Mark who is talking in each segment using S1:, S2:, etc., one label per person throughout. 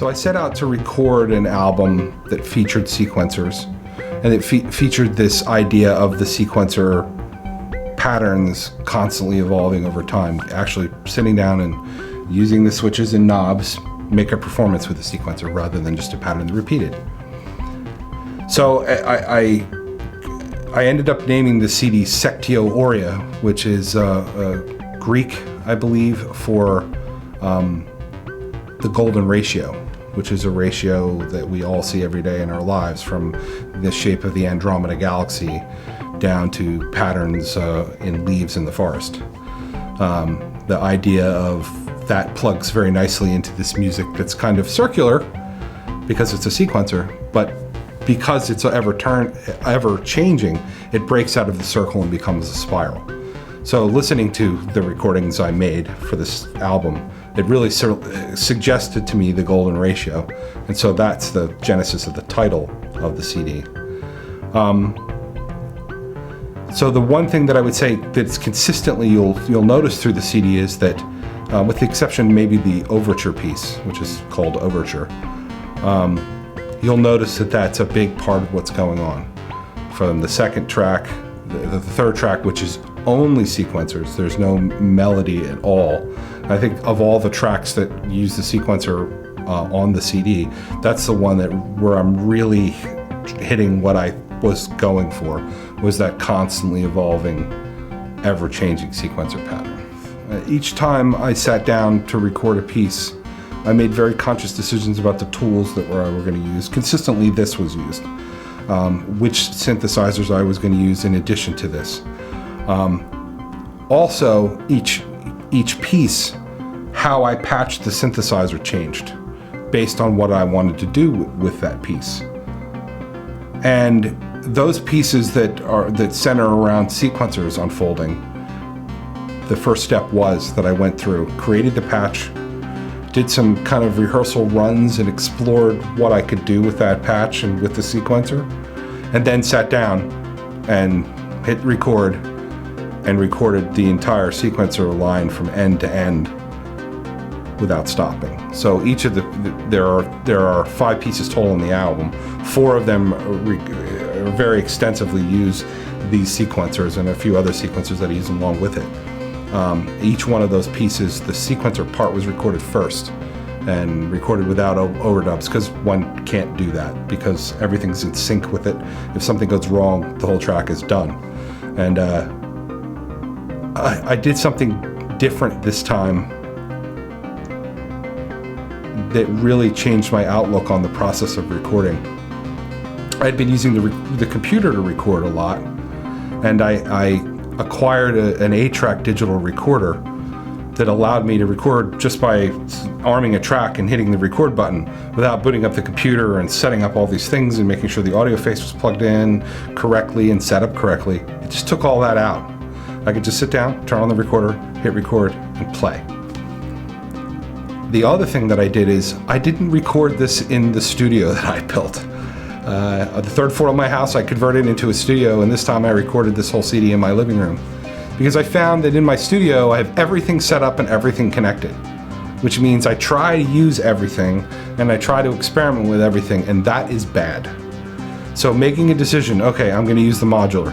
S1: So I set out to record an album that featured sequencers, and it featured this idea of the sequencer patterns constantly evolving over time, actually sitting down and using the switches and knobs make a performance with the sequencer rather than just a pattern that repeated. So I ended up naming the CD Sectio Aurea, which is Greek, I believe, for the golden ratio, which is a ratio that we all see every day in our lives, from the shape of the Andromeda galaxy down to patterns in leaves in the forest. The idea of that plugs very nicely into this music that's kind of circular because it's a sequencer, but because it's ever changing, it breaks out of the circle and becomes a spiral. So listening to the recordings I made for this album, it really suggested to me the golden ratio, and so that's the genesis of the title of the CD. So the one thing that I would say that's consistently you'll notice through the CD is that, with the exception maybe the overture piece, which is called Overture, you'll notice that that's a big part of what's going on. From the second track, the third track, which is only sequencers, there's no melody at all. I think of all the tracks that use the sequencer on the CD, that's the one where I'm really hitting what I was going for, was that constantly evolving, ever-changing sequencer pattern. Each time I sat down to record a piece, I made very conscious decisions about the tools that we're going to use. Consistently, this was used. Which synthesizers I was going to use in addition to this. Also, each piece, how I patched the synthesizer changed based on what I wanted to do with that piece. And those pieces that center around sequencers unfolding, the first step was that I went through, created the patch, did some kind of rehearsal runs and explored what I could do with that patch and with the sequencer, and then sat down and hit record and recorded the entire sequencer line from end to end without stopping. So each of there are 5 pieces total in the album. 4 of them very extensively use these sequencers, and a few other sequencers that I use along with it. Each one of those pieces, the sequencer part was recorded first and recorded without overdubs, because one can't do that because everything's in sync with it. If something goes wrong, the whole track is done. And I did something different this time that really changed my outlook on the process of recording. I'd been using the computer to record a lot, and I acquired an 8-track digital recorder that allowed me to record just by arming a track and hitting the record button without booting up the computer and setting up all these things and making sure the audio face was plugged in correctly and set up correctly. It just took all that out. I could just sit down, turn on the recorder, hit record, and play. The other thing that I did is I didn't record this in the studio that I built. The third floor of my house I converted into a studio, and this time I recorded this whole CD in my living room. Because I found that in my studio I have everything set up and everything connected, which means I try to use everything and I try to experiment with everything, and that is bad. So making a decision, okay, I'm going to use the modular,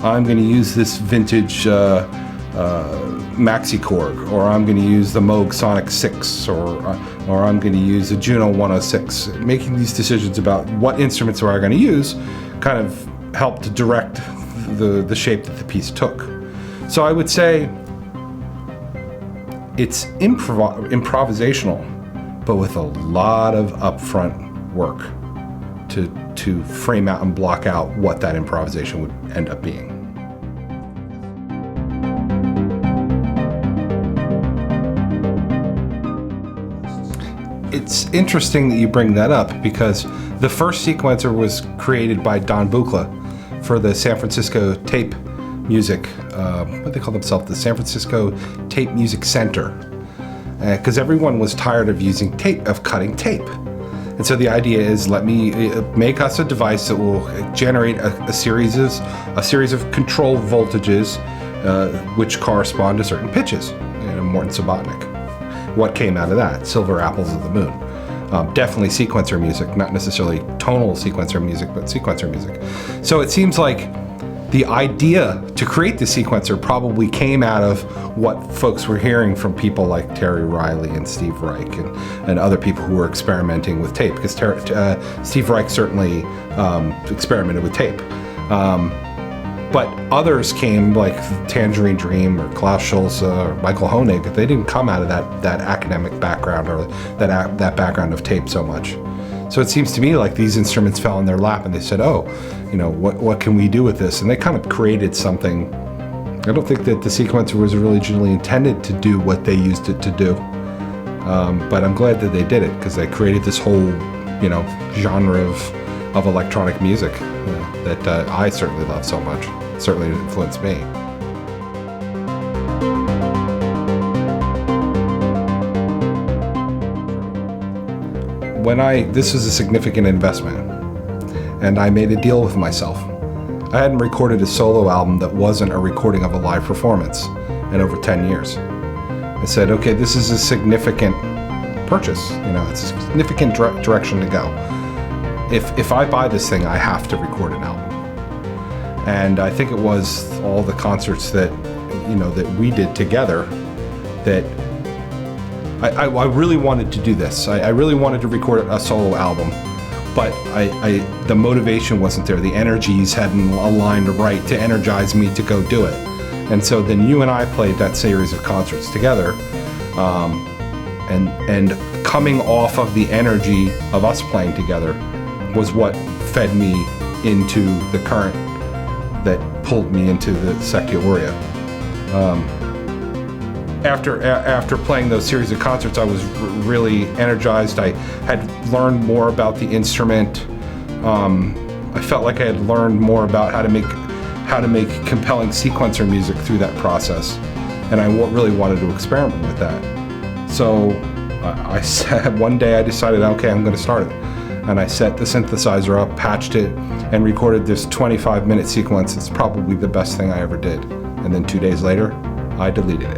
S1: I'm going to use this vintage Maxi Korg, or I'm going to use the Moog Sonic 6, or I'm going to use a Juno 106. Making these decisions about what instruments are I going to use kind of helped to direct the shape that the piece took. So I would say it's improvisational, but with a lot of upfront work to frame out and block out what that improvisation would end up being. It's interesting that you bring that up, because the first sequencer was created by Don Buchla for the San Francisco tape music, what they call themselves, the San Francisco Tape Music Center, because everyone was tired of using tape, of cutting tape. And so the idea is, let me make us a device that will generate a series of control voltages which correspond to certain pitches. Morton Subotnick. What came out of that? Silver Apples of the Moon. Definitely sequencer music, not necessarily tonal sequencer music, but sequencer music. So it seems like the idea to create the sequencer probably came out of what folks were hearing from people like Terry Riley and Steve Reich and other people who were experimenting with tape, because Steve Reich certainly experimented with tape. But others came, like Tangerine Dream or Klaus Schulze or Michael Honig. They didn't come out of that academic background or that background of tape so much. So it seems to me like these instruments fell in their lap and they said, oh, what can we do with this? And they kind of created something. I don't think that the sequencer was originally intended to do what they used it to do. But I'm glad that they did it, because they created this whole, genre of electronic music that I certainly love so much. Certainly influenced me. This was a significant investment, and I made a deal with myself. I hadn't recorded a solo album that wasn't a recording of a live performance in over 10 years. I said, okay, this is a significant purchase. It's a significant direction to go. If I buy this thing, I have to record an album. And I think it was all the concerts that we did together that I really wanted to do this. I really wanted to record a solo album, but the motivation wasn't there. The energies hadn't aligned right to energize me to go do it. And so then you and I played that series of concerts together, and coming off of the energy of us playing together was what fed me into the current that pulled me into the Sectio Aurea. After playing those series of concerts, I was really energized. I had learned more about the instrument. I felt like I had learned more about how to make compelling sequencer music through that process, and I really wanted to experiment with that. So I said, one day I decided, okay, I'm going to start it. And I set the synthesizer up, patched it, and recorded this 25-minute sequence. It's probably the best thing I ever did. And then 2 days later, I deleted it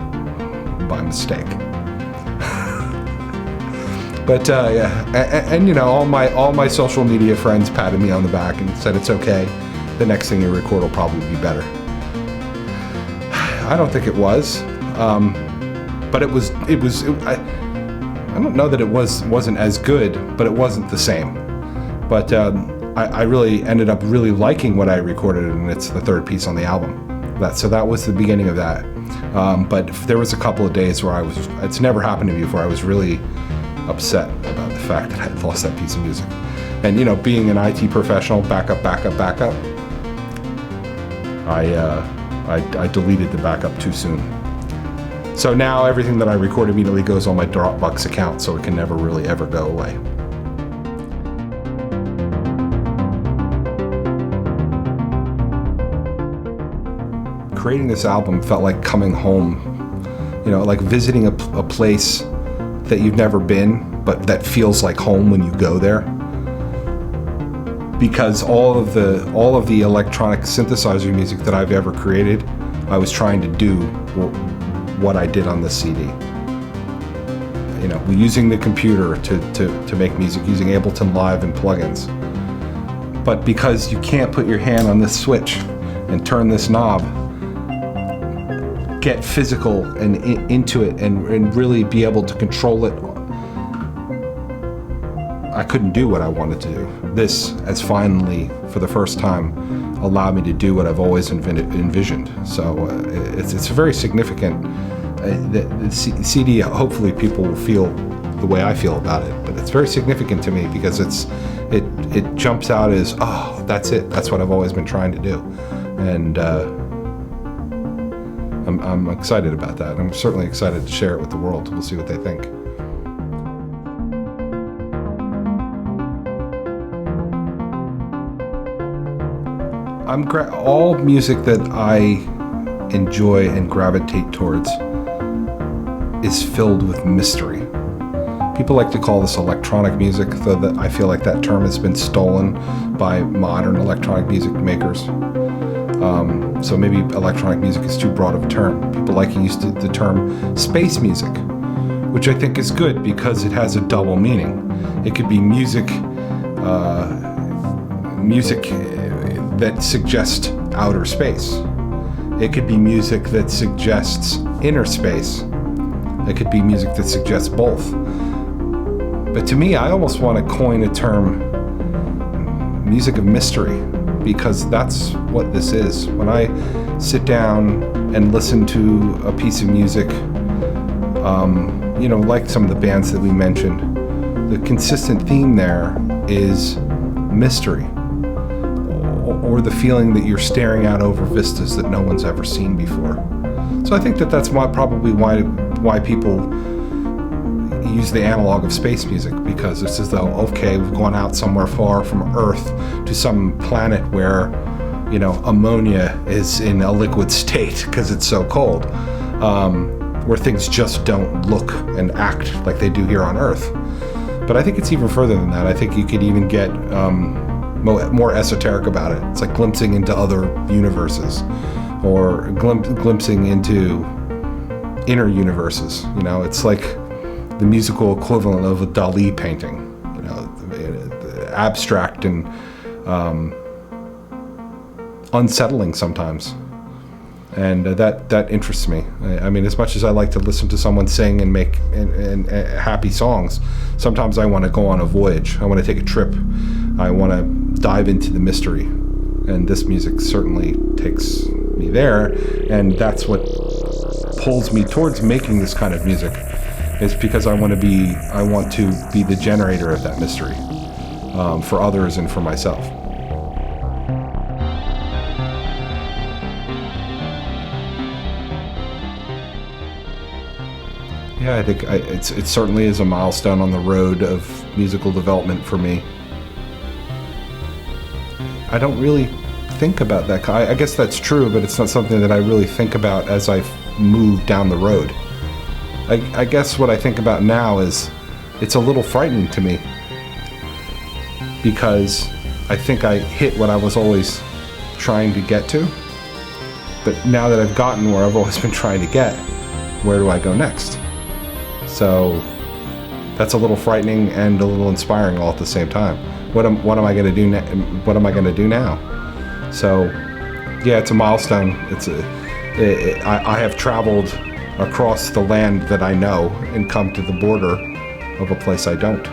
S1: by mistake. But and all my social media friends patted me on the back and said it's okay. The next thing you record will probably be better. I don't think it was, but it was. I don't know that it wasn't as good, but it wasn't the same. But I really ended up really liking what I recorded, and it's the third piece on the album. So that was the beginning of that. But there was a couple of days where it's never happened to me before, I was really upset about the fact that I had lost that piece of music. And being an IT professional, backup, I deleted the backup too soon. So now everything that I record immediately goes on my Dropbox account, so it can never really ever go away. Creating this album felt like coming home, like visiting a place that you've never been, but that feels like home when you go there. Because all of the electronic synthesizer music that I've ever created, I was trying to do what I did on this CD. Using the computer to make music, using Ableton Live and plugins. But because you can't put your hand on this switch and turn this knob, get physical and into it and really be able to control it, I couldn't do what I wanted to do. This has finally, for the first time, allowed me to do what I've always envisioned. So it's very significant. The CD, hopefully people will feel the way I feel about it, but it's very significant to me because it jumps out as, oh, that's it. That's what I've always been trying to do. And I'm excited about that. I'm certainly excited to share it with the world. We'll see what they think. All music that I enjoy and gravitate towards is filled with mystery. People like to call this electronic music, though that I feel like that term has been stolen by modern electronic music makers. So maybe electronic music is too broad of a term. People like to use the term space music, which I think is good because it has a double meaning. It could be music that suggests outer space. It could be music that suggests inner space. It could be music that suggests both. But to me, I almost want to coin a term, music of mystery, because that's what this is. When I sit down and listen to a piece of music, like some of the bands that we mentioned, the consistent theme there is mystery, or the feeling that you're staring out over vistas that no one's ever seen before. So I think that's probably why people use the analog of space music, because it's as though, okay, we've gone out somewhere far from Earth to some planet where, ammonia is in a liquid state because it's so cold, where things just don't look and act like they do here on Earth. But I think it's even further than that. I think you could even get more esoteric about it. It's like glimpsing into other universes, or glimpsing into inner universes. It's like the musical equivalent of a Dali painting, abstract and unsettling sometimes. And that interests me. I mean, as much as I like to listen to someone sing and make and happy songs, sometimes I want to go on a voyage. I want to take a trip. I want to dive into the mystery. And this music certainly takes me there. And that's what pulls me towards making this kind of music. It's because I want to be the generator of that mystery, for others and for myself. Yeah, I think it certainly is a milestone on the road of musical development for me. I don't really think about that. I guess that's true, but it's not something that I really think about as I move down the road. I guess what I think about now is it's a little frightening to me, because I think I hit what I was always trying to get to. But now that I've gotten where I've always been trying to get, where do I go next? So that's a little frightening and a little inspiring all at the same time. What am I going to do? What am I going to do now? So, yeah, it's a milestone. I have traveled across the land that I know and come to the border of a place I don't.